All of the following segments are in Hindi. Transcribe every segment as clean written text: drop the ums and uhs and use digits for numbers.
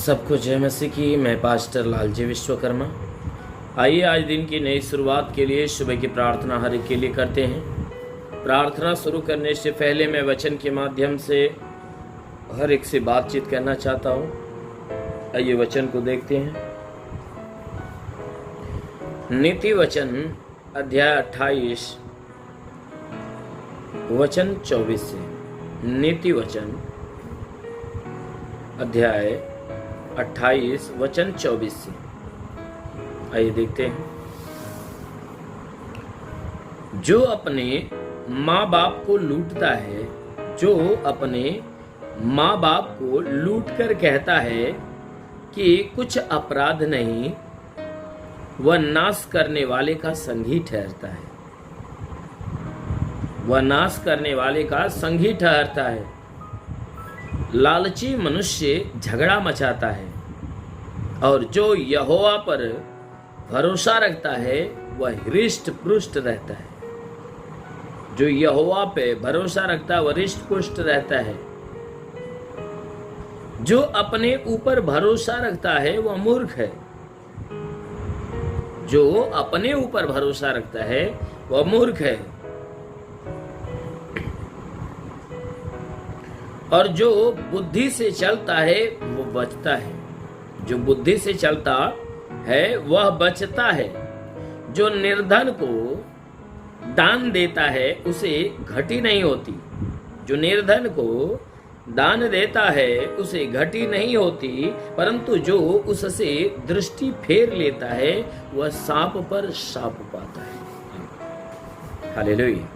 सबको जय मसीह की। मैं पास्टर लालजी विश्वकर्मा। आइए आज दिन की नई शुरुआत के लिए सुबह की प्रार्थना हर एक के लिए करते हैं। प्रार्थना शुरू करने से पहले मैं वचन के माध्यम से हर एक से बातचीत करना चाहता हूँ। आइए वचन को देखते हैं। नीति वचन अध्याय 28 वचन 24 से। नीति वचन अध्याय 28 वचन 24 से। आइए देखते हैं। जो अपने माँ बाप को लूटता है, जो अपने माँ बाप को लूट कर कहता है कि कुछ अपराध नहीं, वह नाश करने वाले का संगी ठहरता है। वह नाश करने वाले का संगी ठहरता है। लालची मनुष्य झगड़ा मचाता है, और जो यहोवा पर भरोसा रखता है वह हृष्ट पुष्ट रहता है। जो यहोवा पे भरोसा रखता है वह हृष्ट पुष्ट रहता है। जो अपने ऊपर भरोसा रखता है वह मूर्ख है। जो अपने ऊपर भरोसा रखता है वह मूर्ख है। और जो बुद्धि से चलता है वो बचता है। जो बुद्धि से चलता है वह बचता है। जो निर्धन को दान देता है उसे घटी नहीं होती। जो निर्धन को दान देता है उसे घटी नहीं होती, परंतु जो उससे दृष्टि फेर लेता है वह सांप पर शाप पाता है। हालेलुया।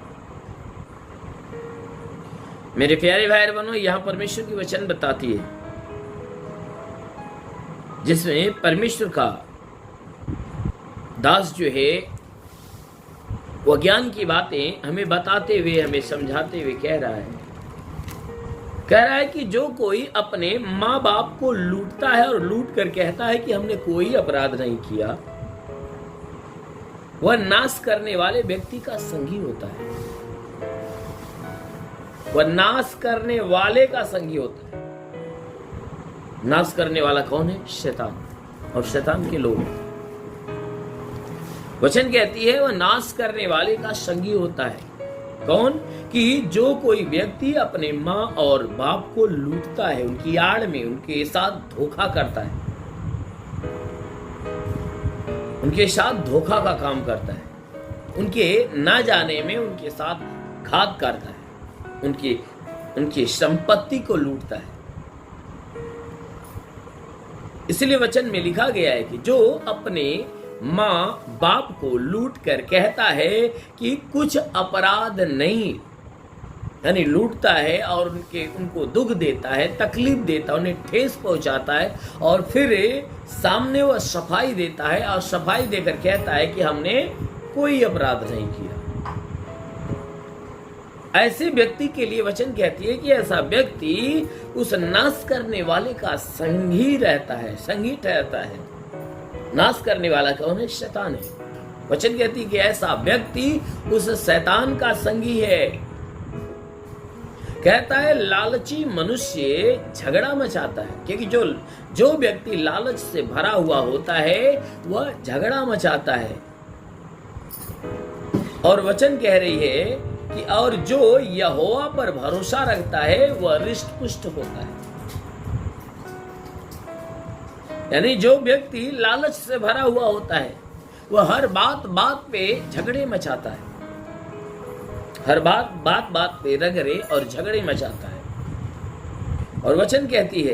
मेरे प्यारे भाई बहनों, यहाँ परमेश्वर की वचन बताती है जिसमें परमेश्वर का दास जो है वह ज्ञान की बातें हमें बताते हुए, हमें समझाते हुए कह रहा है कि जो कोई अपने माँ बाप को लूटता है और लूट कर कहता है कि हमने कोई अपराध नहीं किया, वह नाश करने वाले व्यक्ति का संगी होता है। वह नाश करने वाले का संगी होता है। नाश करने वाला कौन है? शैतान और शैतान के लोग। वचन कहती है वह नाश करने वाले का संगी होता है। कौन? कि जो कोई व्यक्ति अपने माँ और बाप को लूटता है, उनकी आड़ में उनके साथ धोखा करता है, उनके साथ धोखा का काम करता है, उनके ना जाने में उनके साथ घात करता है, उनकी संपत्ति को लूटता है। इसलिए वचन में लिखा गया है कि जो अपने माँ बाप को लूट कर कहता है कि कुछ अपराध नहीं, यानी लूटता है और उनको दुख देता है, तकलीफ देता है, उन्हें ठेस पहुंचाता है, और फिर सामने वह सफाई देता है और सफाई देकर कहता है कि हमने कोई अपराध नहीं किया। ऐसे व्यक्ति के लिए वचन कहती है कि ऐसा व्यक्ति उस नाश करने वाले का संगी रहता है, संगी ठहरता है। नाश करने वाला कौन है? शैतान है। वचन कहती है कि ऐसा व्यक्ति उस शैतान का संगी है। कहता है लालची मनुष्य झगड़ा मचाता है, क्योंकि जो व्यक्ति लालच से भरा हुआ होता है वह झगड़ा मचाता है। और वचन कह रही है कि और जो यहोवा पर भरोसा रखता है वह हृष्ट पुष्ट होता है। यानी जो व्यक्ति लालच से भरा हुआ होता है वह हर बात पे झगड़े मचाता है। हर बात पे रगड़े और झगड़े मचाता है। और वचन कहती है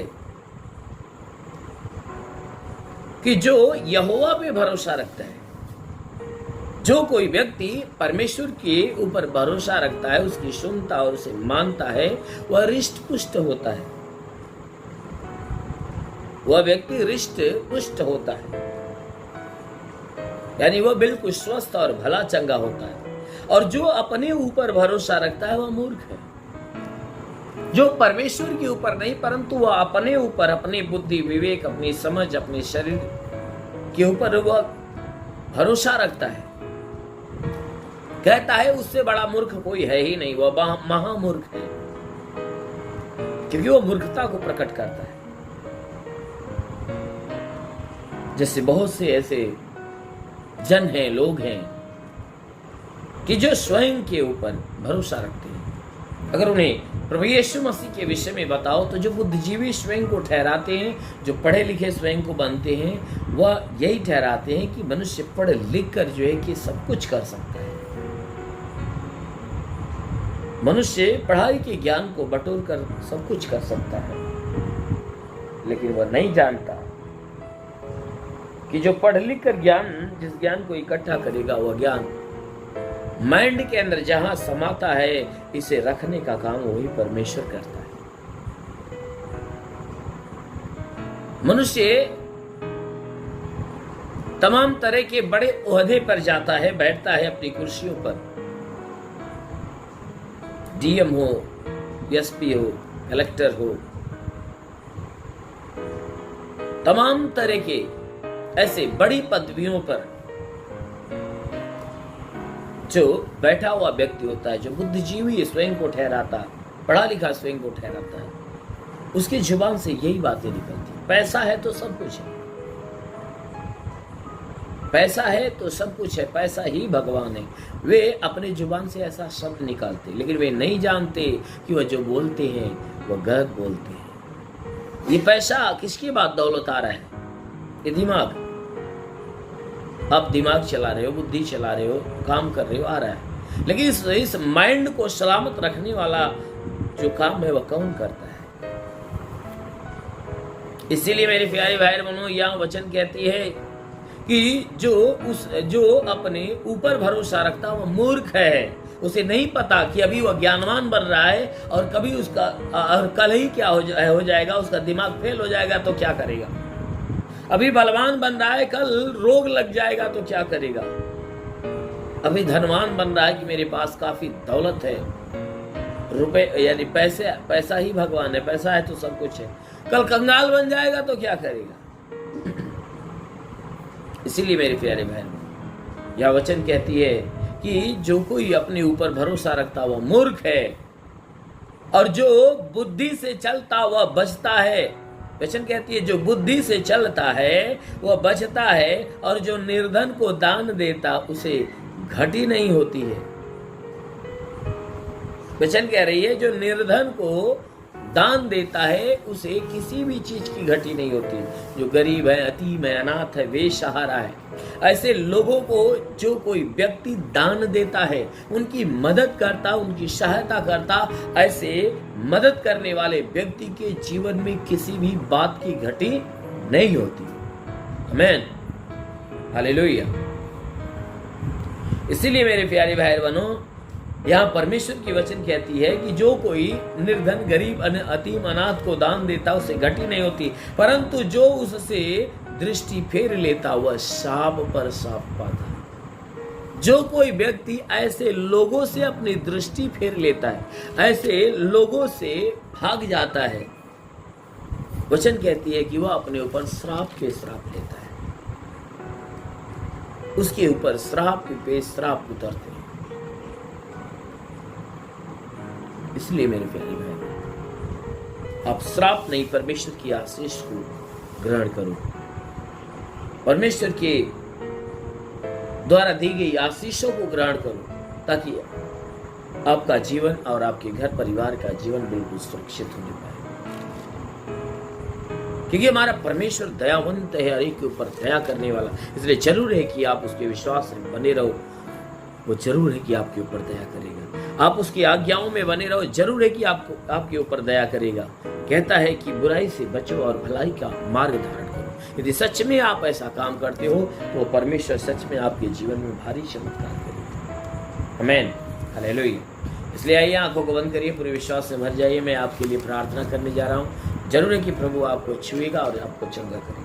कि जो यहोवा पे भरोसा रखता है, जो कोई व्यक्ति परमेश्वर के ऊपर भरोसा रखता है, उसकी सुनता और उसे मानता है, वह हृष्ट पुष्ट होता है। वह व्यक्ति हृष्ट पुष्ट होता है, यानी वह बिल्कुल स्वस्थ और भला चंगा होता है। और जो अपने ऊपर भरोसा रखता है वह मूर्ख है। जो परमेश्वर के ऊपर नहीं, परंतु वह अपने ऊपर, अपनी बुद्धि, विवेक, अपनी समझ, अपने शरीर के ऊपर वह भरोसा रखता है, कहता है उससे बड़ा मूर्ख कोई है ही नहीं, वह महामूर्ख है, क्योंकि वह मूर्खता को प्रकट करता है। जैसे बहुत से ऐसे जन हैं, लोग हैं कि जो स्वयं के ऊपर भरोसा रखते हैं। अगर उन्हें प्रभु यीशु मसीह के विषय में बताओ तो जो बुद्धिजीवी स्वयं को ठहराते हैं, जो पढ़े लिखे स्वयं को बनते हैं, वह यही ठहराते हैं कि मनुष्य पढ़ लिख कर जो है कि सब कुछ कर सकता है। मनुष्य पढ़ाई के ज्ञान को बटोर कर सब कुछ कर सकता है, लेकिन वह नहीं जानता कि जो पढ़ लिख कर जिस ज्ञान को इकट्ठा करेगा, वह ज्ञान माइंड के अंदर जहां समाता है, इसे रखने का काम वही परमेश्वर करता है। मनुष्य तमाम तरह के बड़े ओहदे पर जाता है, बैठता है अपनी कुर्सियों पर, डीएम हो, एसपी हो, कलेक्टर हो, तमाम तरह के ऐसे बड़ी पदवियों पर जो बैठा हुआ व्यक्ति होता है, जो बुद्धिजीवी स्वयं को ठहराता, पढ़ा लिखा स्वयं को ठहराता है, उसकी जुबान से यही बातें निकलती। पैसा है तो सब कुछ है, पैसा है तो सब कुछ है, पैसा ही भगवान है। वे अपने जुबान से ऐसा शब्द निकालते, लेकिन वे नहीं जानते कि वह जो बोलते हैं वह गलत बोलते हैं। ये पैसा किसकी बात दौलत आ रहा है? ये दिमाग, आप दिमाग चला रहे हो, बुद्धि चला रहे हो, काम कर रहे हो, आ रहा है, लेकिन इस माइंड को सलामत रखने वाला जो काम है वह कौन करता है? इसीलिए मेरे प्यारे भाई बहनों, यह वचन कहती है कि जो अपने ऊपर भरोसा रखता वह मूर्ख है। उसे नहीं पता कि अभी वह ज्ञानवान बन रहा है और कभी उसका और कल ही क्या हो जाएगा, उसका दिमाग फेल हो जाएगा तो क्या करेगा। अभी बलवान बन रहा है, कल रोग लग जाएगा तो क्या करेगा। अभी धनवान बन रहा है कि मेरे पास काफी दौलत है, रुपए यानी पैसा ही भगवान है, पैसा है तो सब कुछ है, कल कंगाल बन जाएगा तो क्या करेगा। इसीलिए मेरे प्यारे बहन, यह वचन कहती है कि जो कोई अपने ऊपर भरोसा रखता वह मूर्ख है, और जो बुद्धि से चलता वह बचता है। वचन कहती है जो बुद्धि से चलता है वह बचता है, और जो निर्धन को दान देता उसे घटी नहीं होती है। वचन कह रही है जो निर्धन को दान देता है उसे किसी भी चीज की घटी नहीं होती। जो गरीब है, यतीम है, अनाथ है, बेसहारा है, ऐसे लोगों को जो कोई व्यक्ति दान देता है, उनकी मदद करता, उनकी सहायता करता, ऐसे मदद करने वाले व्यक्ति के जीवन में किसी भी बात की घटी नहीं होती। आमीन, हालेलुया। इसीलिए मेरे प्यारे भाई बहनों, यहाँ परमेश्वर की वचन कहती है कि जो कोई निर्धन, गरीब, यतीम, अनाथ को दान देता उसे घटी नहीं होती, परंतु जो उससे दृष्टि फेर लेता वह शाप पर शाप पाता है। जो कोई व्यक्ति ऐसे लोगों से अपनी दृष्टि फेर लेता है, ऐसे लोगों से भाग जाता है, वचन कहती है कि वह अपने ऊपर श्राप पे श्राप लेता है, उसके ऊपर श्राप पे श्राप उतरते हैं। इसलिए मेरे प्यारे भाई, आप श्राप नहीं परमेश्वर की आशीष को ग्रहण करो, परमेश्वर के द्वारा दी गई आशीषों को ग्रहण करो, ताकि आपका जीवन और आपके घर परिवार का जीवन बिल्कुल सुरक्षित होने पाए। क्योंकि हमारा परमेश्वर दयावंत है, हर एक के ऊपर दया करने वाला, इसलिए जरूर है कि आप उसके विश्वास में बने रहो। वो जरूर है कि आपके ऊपर दया करेगा। आप उसकी आज्ञाओं में बने रहो, जरूर है कि आपके ऊपर दया करेगा। कहता है कि बुराई से बचो और भलाई का मार्ग धारण करो। यदि सच में आप ऐसा काम करते हो तो परमेश्वर सच में आपके जीवन में भारी चमत्कार करेगा। आमीन, हालेलुया। इसलिए आइए आंखों को बंद करिए, पूरे विश्वास से भर जाइए। मैं आपके लिए प्रार्थना करने जा रहा हूँ। जरूर है कि प्रभु आपको छुएगा और आपको चंगा करेगा।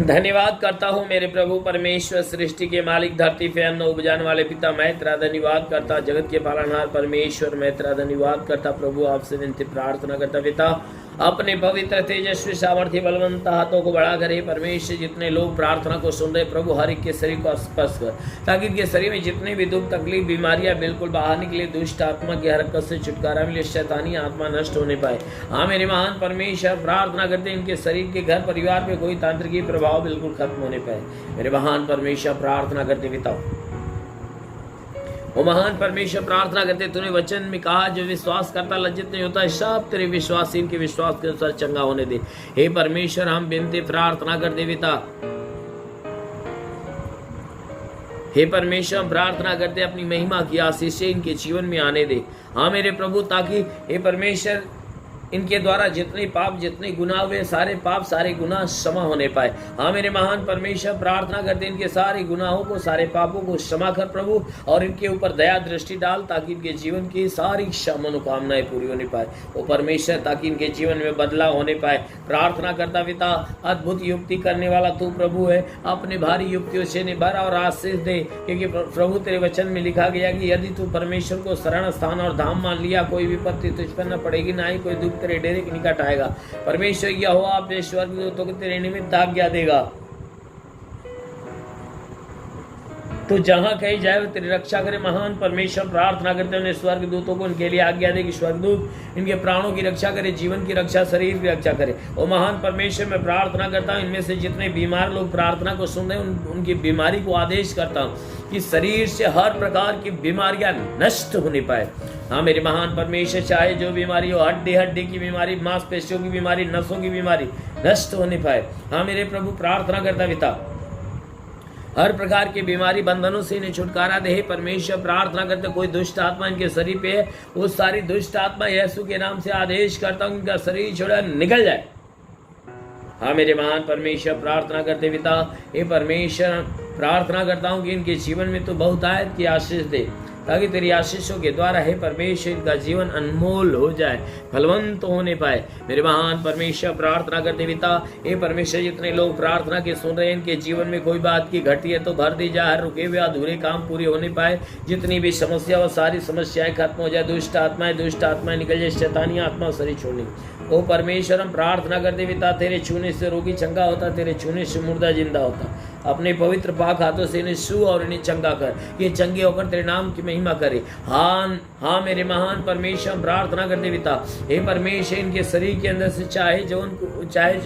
धन्यवाद करता हूँ मेरे प्रभु परमेश्वर, सृष्टि के मालिक, धरती पे अन्न उपजाने वाले पिता, मैं तेरा धन्यवाद करता। जगत के पालनहार परमेश्वर, मैं तेरा धन्यवाद करता। प्रभु आपसे विनती प्रार्थना करता, पिता अपने पवित्र तेजस्वी सामर्थ्य बलवंत हाथों को बढ़ाकर हे परमेश्वर जितने लोग प्रार्थना को सुन रहे प्रभु हर एक के शरीर को स्पर्श कर, ताकि इनके शरीर में जितने भी दुख तकलीफ बीमारियां बिल्कुल बाहर निकले, दुष्ट आत्मा की हरकत से छुटकारा मिले, शैतानी आत्मा नष्ट होने पाए। हाँ मेरे महान परमेश्वर प्रार्थना करते इनके शरीर के घर परिवार पे कोई तांत्रिकी प्रभाव बिल्कुल खत्म होने पाए। मेरे महान परमेश्वर प्रार्थना करते पिता, वो महान परमेश्वर प्रार्थना करते तूने वचन में कहा जो विश्वास करता लज्जित नहीं होता, सब तेरे विश्वासी के विश्वास के अनुसार चंगा होने दे। हे परमेश्वर हम विनती प्रार्थना करते पिता, हे परमेश्वर हम प्रार्थना करते अपनी महिमा की आशीष इनके जीवन में आने दे। हाँ मेरे प्रभु, ताकि हे परमेश्वर इनके द्वारा जितने पाप जितने गुनाह हुए सारे पाप सारे गुनाह क्षमा होने पाए। हाँ मेरे महान परमेश्वर प्रार्थना करते इनके सारे गुनाहों को सारे पापों को क्षमा कर प्रभु, और इनके ऊपर दया दृष्टि डाल ताकि इनके जीवन की सारी मनोकामनाएं पूरी होने पाए। वो परमेश्वर ताकि इनके जीवन में बदलाव होने पाए। प्रार्थना करता पिता अद्भुत युक्ति करने वाला तू प्रभु है, अपने भारी युक्तियों से निभर और आशीष दे, क्योंकि प्रभु तेरे वचन में लिखा गया कि यदि तू परमेश्वर को शरण स्थान और धाम मान लिया कोई विपत्ति तुझ पर न पड़ेगी, ना ही कोई दुख तेरे डेरे के निकट आएगा। परमेश्वर यहोवा अपने स्वर्गदूतों को तेरे निमित्त आज्ञा देगा, तो जहां कहीं जाए वो तेरी रक्षा करे। महान परमेश्वर प्रार्थना करते हैं स्वर्गदूतों को उनके लिए आज्ञा दे कि स्वर्गदूत इनके प्राणों की रक्षा करे, जीवन की रक्षा, शरीर की रक्षा करे। और महान परमेश्वर मैं प्रार्थना करता हूँ इनमें से जितने बीमार लोग प्रार्थना को सुन रहे हैं उनकी बीमारी को आदेश करता हूँ कि शरीर से हर प्रकार की बीमारियां नष्ट होने पाए। हाँ मेरे महान परमेश्वर, चाहे जो बीमारी हो, हड्डी की बीमारी, मांसपेशियों की बीमारी, नसों की बीमारी नष्ट होने पाए। हाँ मेरे प्रभु प्रार्थना करता पिता हर प्रकार की बीमारी बंधनों से इन्हें छुटकारा दे। परमेश्वर प्रार्थना करते कोई दुष्ट आत्मा इनके शरीर पे है, वो सारी दुष्ट आत्मा यीशु के नाम से आदेश करता हूँ इनका शरीर छोड़ा निकल जाए। हाँ मेरे महान परमेश्वर प्रार्थना करते पिता, हे परमेश्वर प्रार्थना करता हूँ कि इनके जीवन में तो बहुत आयत की आशीष दे, ताकि तेरी आशीषों के द्वारा हे परमेश्वर इनका जीवन अनमोल हो जाए, फलवंत होने पाए। मेरे महान परमेश्वर प्रार्थना करते पिता, हे परमेश्वर जितने लोग प्रार्थना के सुन रहे हैं इनके जीवन में कोई बात की घटी है तो भर दी जाए, हर रुके हुए अधूरे काम पूरे होने पाए। जितनी भी समस्या वो सारी समस्याएं खत्म हो जाए, दुष्ट आत्माएं निकल जाए, शैतानी आत्मा शरीर छोड़नी। ओ परमेश्वर हम प्रार्थना करते पिता, तेरे छूने से रोगी चंगा होता, तेरे छूने से मुर्दा जिंदा होता। अपने पवित्र पाक हाथों से इन्हें छू और इन्हें चंगा कर, ये चंगे होकर तेरे नाम की महिमा करे। हाँ मेरे महान परमेश्वर हम प्रार्थना करते पिता, हे परमेश्वर इनके शरीर के अंदर से चाहे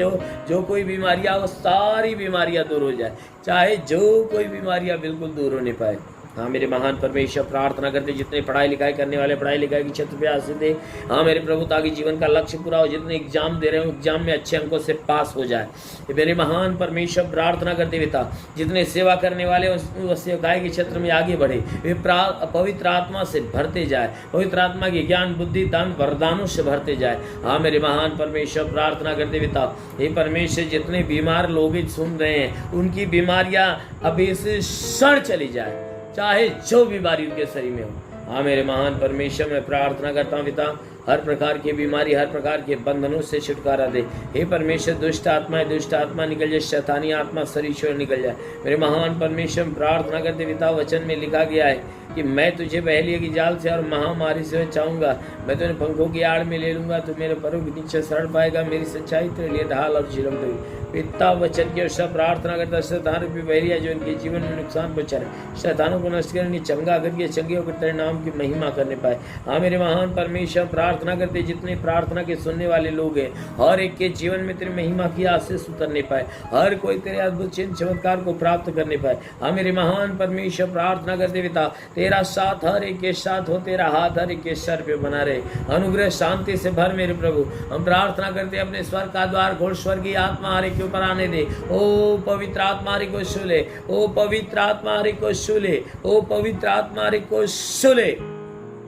जो कोई बीमारियां हो सारी बीमारियां दूर हो जाए, चाहे जो कोई बीमारियां बिल्कुल दूर होने पाए। हाँ मेरे महान परमेश्वर प्रार्थना करते जितने पढ़ाई लिखाई करने वाले पढ़ाई लिखाई की क्षेत्र पे आशीष दे। हाँ मेरे प्रभु ताकि जीवन का लक्ष्य पूरा हो, जितने एग्जाम दे रहे हो एग्जाम में अच्छे अंकों से पास हो जाए। मेरे महान परमेश्वर प्रार्थना करते पिता जितने सेवा करने वाले उस सेवकाई के क्षेत्र में आगे बढ़े, वे पवित्र आत्मा से भरते जाए, पवित्र आत्मा की ज्ञान बुद्धि दान वरदानों से भरते जाए। हाँ मेरे महान परमेश्वर प्रार्थना करते पिता, हे परमेश्वर जितने बीमार लोग सुन रहे हैं उनकी बीमारियां अभी से सड़ चली जाए, चाहे जो बीमारी उनके शरीर में हो। हाँ मेरे महान परमेश्वर मैं प्रार्थना करता हूँ पिता हर प्रकार की बीमारी हर प्रकार के बंधनों से छुटकारा दे। हे परमेश्वर दुष्ट आत्मा निकल जाए, शैतानी आत्मा शरीर छोड़ निकल जाए। मेरे महान परमेश्वर प्रार्थना करते पिता वचन में लिखा गया है कि मैं तुझे पहले की जाल से और महामारी से बचाऊंगा, मैं तुझे पंखों की आड़ में ले लूंगा, तू मेरे पैरों के नीचे शरण पाएगा, मेरी सच्चाई तेरे लिए ढाल और झिलम देगी। पिता वचन की सब प्रार्थना करता शैतान की बहरिया जो इनके जीवन में नुकसान पहुंचा रहे, शैतानों को नष्ट करने चंगा करके चंगे होकर तेरे नाम की महिमा करने पाए। हाँ मेरे महान परमेश्वर प्रार्थना करते जितने प्रार्थना के सुनने वाले लोग हैं हर एक के जीवन में तेरी महिमा की आशीष उतरने पाए, हर कोई तेरे अद्भुत चिन्ह चमत्कार को प्राप्त करने पाए। हाँ मेरे महान परमेश्वर प्रार्थना करते पिता तेरा साथ हर एक के साथ हो, तेरा हाथ हर एक के सर पे बना रहे, अनुग्रह शांति से भर मेरे प्रभु। हम प्रार्थना करते अपने स्वर्ग का द्वार खोल, स्वर्गीय आत्मा हर एक के ऊपर आने दे। ओ पवित्र आत्मा हरि को छू ले, ओ पवित्र आत्मा हरि को छू ले, ओ पवित्र आत्मा हरि को छू ले।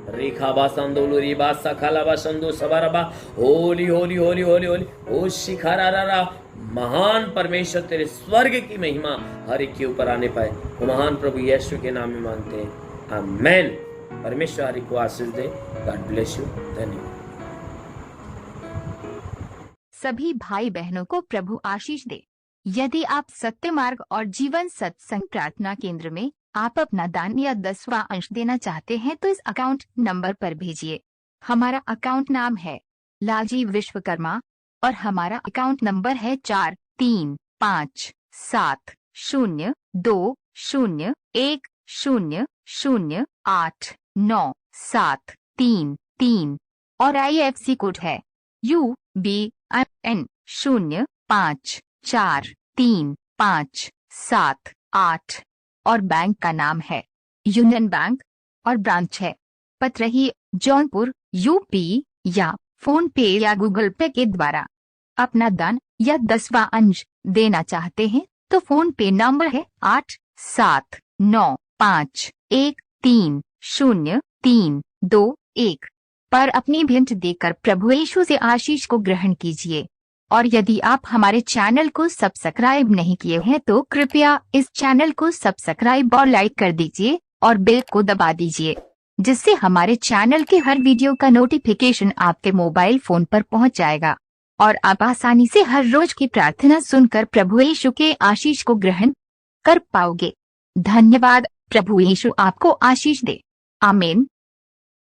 रेखा बासंदोलु री बासा खाला बासंदो सबारबा होली होली होली होली होली ओ शिखारा। महान परमेश्वर तेरे स्वर्ग की महिमा हर एक के ऊपर आने पाए, वो महान प्रभु यीशु के नाम में मांगते हैं, आमेन। परमेश्वर हरि को आशीष दे। God bless you. धन्यवाद। सभी भाई बहनों को प्रभु आशीष दे। यदि आप सत्य मार्ग और जीवन सत्संग प्रार्थना केंद्र में आप अपना दान या 10वां अंश देना चाहते हैं तो इस अकाउंट नंबर पर भेजिए। हमारा अकाउंट नाम है लालजी विश्वकर्मा और हमारा अकाउंट नंबर है 43572010089733 और IFSC कोड है UBIN 054357 और बैंक का नाम है यूनियन बैंक और ब्रांच है पतरही जौनपुर यूपी। या फोन पे या गूगल पे के द्वारा अपना दान या 10वां अंश देना चाहते हैं तो फोन पे नंबर है 8795130321 पर अपनी भेंट देकर प्रभु यीशु से आशीष को ग्रहण कीजिए। और यदि आप हमारे चैनल को सब्सक्राइब नहीं किए हैं तो कृपया इस चैनल को सब्सक्राइब और लाइक कर दीजिए और बेल को दबा दीजिए, जिससे हमारे चैनल के हर वीडियो का नोटिफिकेशन आपके मोबाइल फोन पर पहुंच जाएगा और आप आसानी से हर रोज की प्रार्थना सुनकर प्रभु यीशु के आशीष को ग्रहण कर पाओगे। धन्यवाद। प्रभु यीशु आपको आशीष दे। आमीन।